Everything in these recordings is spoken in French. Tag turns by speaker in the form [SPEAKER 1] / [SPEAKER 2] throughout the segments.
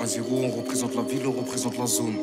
[SPEAKER 1] 1-0, on représente la ville, on représente la zone.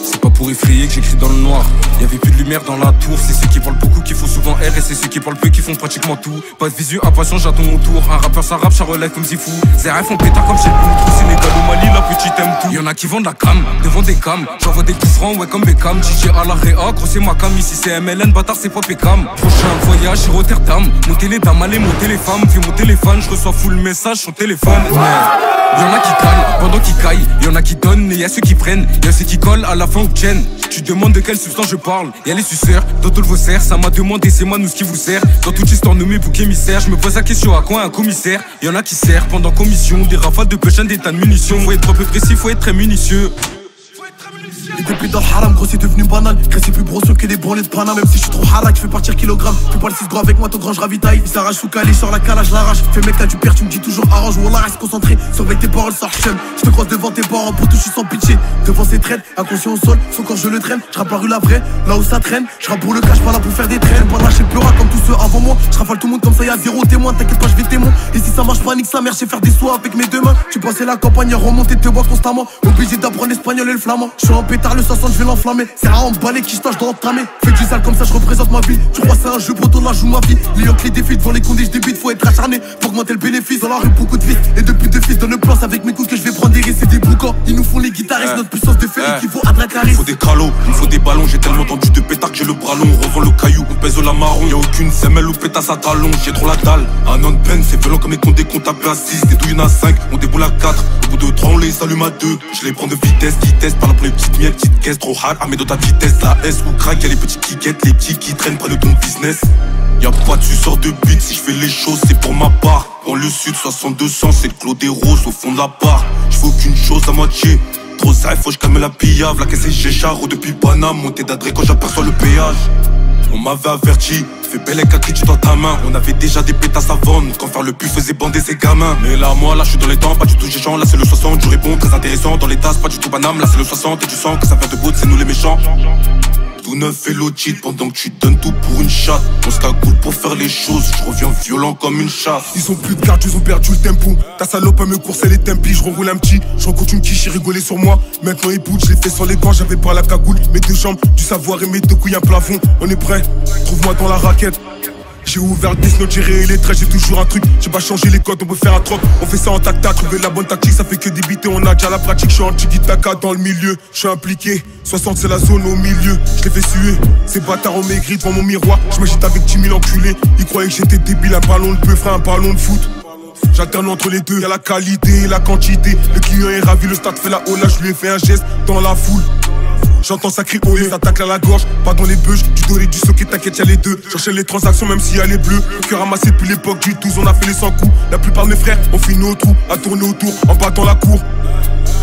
[SPEAKER 1] C'est pas pour effrayer que j'écris dans le noir. Y'avait plus de lumière dans la tour. C'est ceux qui parlent beaucoup qui font souvent R. Et c'est ceux qui parlent peu qui font pratiquement tout. Pas de visu, impatient, j'attends mon tour. Un rappeur ça rappe, ça relève comme Zifou. ZRF on pétard comme chez Poutre. Sénégal au Mali, la petite aime tout. Y'en a qui vendent la cam, devant des cams. J'envoie des coups francs, ouais comme Beckham. DJ à la réa, gros c'est ma cam. Ici c'est MLN, bâtard c'est pas Pécam. Prochain voyage sur Rotterdam. Monter les dames, allez monter les femmes. Fais mon téléphone, je reçois full message sur téléphone. Y'en a qui caillent, pendant qu'ils caillent. Y'en a qui donnent et y'a ceux qui prennent. Y'a ceux qui collent, à la fin obtiennent. Tu demandes de quelle substance je parle. Y'a les suceurs, d'autres le sert. Ça m'a demandé c'est moi nous ce qui vous sert. Dans toute histoire nommée bouc émissaire. Je me pose la question à quoi un commissaire. Y'en a qui servent pendant commission. Des rafales de push, des tas de munitions. Faut être un peu précis, faut être très minutieux.
[SPEAKER 2] Les déplais dans le haram, gros c'est devenu banal. Crécy plus brosseux que des branlées de Panama. Même si je suis trop harak, je fais partir kilogramme. Fais pas le 6 gros avec moi, ton grand je ravitaille. Il s'arrache sous calé, sur la calage, l'arrache. Fais mec, t'as du père, tu me dis toujours arrange. Wallah, reste concentré, surveille tes paroles, sors chum. Je te croise devant tes parents, pour tout, je suis sans pitié. Devant ces traînes, inconscient au sol, son corps je le traîne. Je rappe la rue la vraie, là où ça traîne. Je rappe pour le cash, pas là pour faire des traînes. Pas lâcher le comme tous ceux avant moi. Je rafale tout le monde comme ça, y'a zéro témoin. T'inquiète pas, je vais témoin. Et si ça marche pas, nique sa mère, je sais faire des soins avec mes deux mains. Tu passais la campagne à remonter, te vois constamment. Obligé d'apprendre l'espagnol et le flamand. Je suis en pétard, le 60, je vais l'enflammer. C'est à emballer qui je tâche d'entamer. Fais du sale comme ça, je représente ma vie. Tu crois c'est un jeu, poto, là joue ma vie. Lion que les défis devant les condés, je débite. Faut être acharné pour augmenter le bénéfice. Dans la rue, beaucoup de fils et depuis deux fils. Donne le place avec mes coups que je vais prendre des risques. C'est des boucans, ils nous font les guitaristes. Notre puissance de fer qui vaut à Dracarys.
[SPEAKER 3] Il faut des calots, il faut des ballons. J'ai tellement tendu de pétard que j'ai le bras long. On revend le caillou, on pèse la marron. Y'a aucune semelle ou pétasse à talons. J'ai trop la dalle. Un an de peine, c'est violent comme les condés comptables à 6. Des douilles, y'en a 5, on déboule à 4. Au bout de 3, on les allume à 2. Je les prends de vitesse, qui testent. Par là pour les petites miettes, petites caisses. Trop hard, armé dans ta vitesse. La S ou crack, y'a les petits qui guettent, les petits qui traînent près de ton business. Y'a pas de suceur de bite, si je fais les choses, c'est pour ma part. Dans le sud, 6200, c'est le clos des roses au fond de la part. J'fais aucune chose à moitié. Trop sale, faut que je calme la pillave. La caisse est Gécharo depuis Paname. Monté d'adresse quand j'aperçois le péage. On m'avait averti, fais belle et kaki, tu dans ta main. On avait déjà des pétasses à vendre, quand faire le pu faisait bander ses gamins. Mais là, moi, là, je suis dans les temps, pas du tout géant. Là, c'est le 60, du réponds, très intéressant. Dans les tasses, pas du tout banam. Là, c'est le 60 et tu sens que ça vient de bout, c'est nous les méchants. Tout neuf et l'autre pendant que tu donnes tout pour une chatte. On se cagoule pour faire les choses, je reviens violent comme une chasse.
[SPEAKER 4] Ils ont plus de garde, ils ont perdu le tempo. Ta salope à me courser les templis, je reroule un petit. Je rencontre une quiche, rigolé sur moi. Maintenant il bouge, je l'ai fait sans les gants, j'avais pas la cagoule. Mes deux jambes, du savoir et mes deux couilles un plafond. On est prêt, trouve-moi dans la raquette. J'ai ouvert le 10 notes, j'ai réé les traits, j'ai toujours un truc. J'ai pas changé les codes, on peut faire un troc. On fait ça en tac-tac, trouver la bonne tactique, ça fait que débiter, on a déjà la pratique. Je suis en tiki-taka dans le milieu, je suis impliqué. 60 c'est la zone au milieu, je les fais suer. Ces bâtards ont maigri devant mon miroir, je m'agite avec 10 000 enculés. Ils croyaient que j'étais débile, un ballon de peu, frère, un ballon de foot. J'alterne entre les deux, y'a la qualité et la quantité. Le client est ravi, le stade fait la hola, je lui ai fait un geste dans la foule. J'entends ça crier olé, ça tacle à la gorge, pas dans les beuges, du doré, du socket, t'inquiète y'a les deux. J'enchaîne les transactions même si y'a les bleus. Le cœur ramassé depuis l'époque du 12, on a fait les 100 coups. La plupart de mes frères ont fini au trou, à tourner autour, en battant la cour.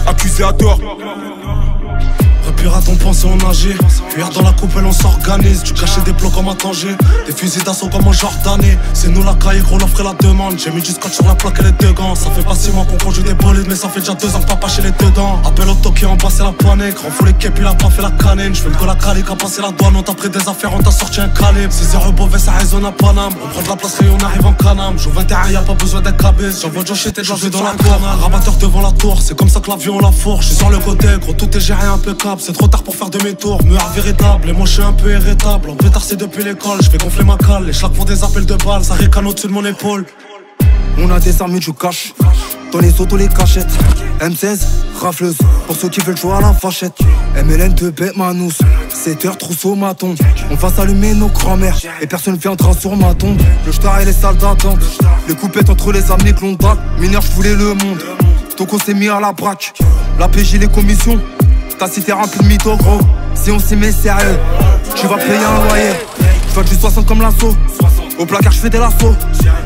[SPEAKER 4] Accusé à tort.
[SPEAKER 2] Pirate on pensait en nager. Cuillère dans la coupelle on s'organise. Du cachet des plots comme à Tanger. Des fusils d'assaut comme en Jordanais. C'est nous la caille gros l'offre et la demande. J'ai mis du scotch sur la plaque et les deux gants. Ça fait pas 6 mois qu'on conjugue des bolides. Mais ça fait déjà 2 ans que papa chez les dedans. Appel au toqué en bas c'est la panique. Renfou les capes il a pas fait la canine. J'fais que la calique a passé la douane. On t'a pris des affaires on t'a sorti un calibre. 6-0 Beauvais ça résonne à Paname. On prend de la place et on arrive en Canam. J'ouvre 21 y'a pas besoin d'être cabise. J'envoie Josh et j'en vais dans la canne. Rabatteur devant la tour. C'est comme ça que l'avion la fourche. J'suis sur le côté gros tout est géré impeccable. C'est trop tard pour faire demi-tour. Meur véritable et moi je suis un peu irritable. En pétard c'est depuis l'école. J'fais gonfler ma cale. Les schlacs font des appels de balles. Ça ricane au-dessus de mon épaule.
[SPEAKER 5] On a des armes du cash. Dans les autos les cachettes. M16, rafleuse. Pour ceux qui veulent jouer à la fachette. MLN de bête manous. 7h trousseau maton. On va s'allumer nos grands-mères. Et personne viendra sur ma tombe. Le star et les salles d'attente. Les coupettes entre les amis que l'on drague. Mineur j'voulais le monde. Donc on s'est mis à la braque. La PJ les commissions. Ta cité remplie de mythos gros. Si on s'y met sérieux, tu vas payer un loyer. Je veux du 60 comme l'assaut. Au placard je fais des lassos.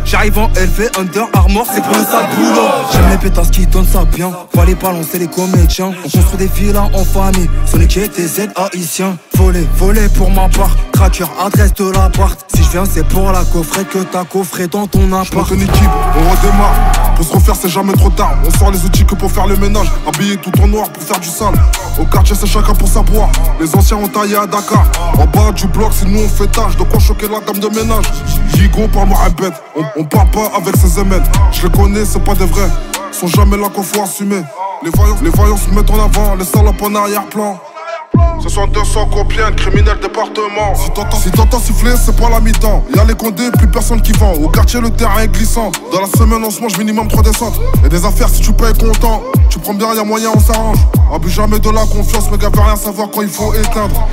[SPEAKER 5] J'arrive en LV, Under Armour, c'est pour le sale boulot. J'aime les pétasses qui donnent ça bien. Pas les balancer les comédiens. On construit des villas en famille. Sonic et des Z haïtiens. Volé pour ma part. Tracker, adresse de l'appart. Si je viens c'est pour la coffret que t'as coffré dans ton appart.
[SPEAKER 4] J'monte en équipe, on redémarre. Pour se refaire c'est jamais trop tard. On sort les outils que pour faire le ménage. Habillé tout en noir pour faire du sale. Au quartier c'est chacun pour sa boire. Les anciens ont taillé à Dakar. En bas du bloc c'est nous on fait tâche. De quoi choquer la gamme de ménage. Yigo par moi bête. On parle pas avec ses ML. Je les connais c'est pas des vrais. Sont jamais là qu'on faut assumer. Les voyants se mettent en avant. Les salopes en arrière-plan. Ce sont 200 Compiègne, criminels département. Si t'entends siffler, c'est pas la mi-temps. Y'a les condés, plus personne qui vend. Au quartier, le terrain est glissant. Dans la semaine, on se mange minimum 3 descentes. Y'a des affaires, si tu payes content. Tu prends bien, y'a moyen, on s'arrange. Abuse jamais de la confiance, mais gars veut rien savoir quand il faut éteindre.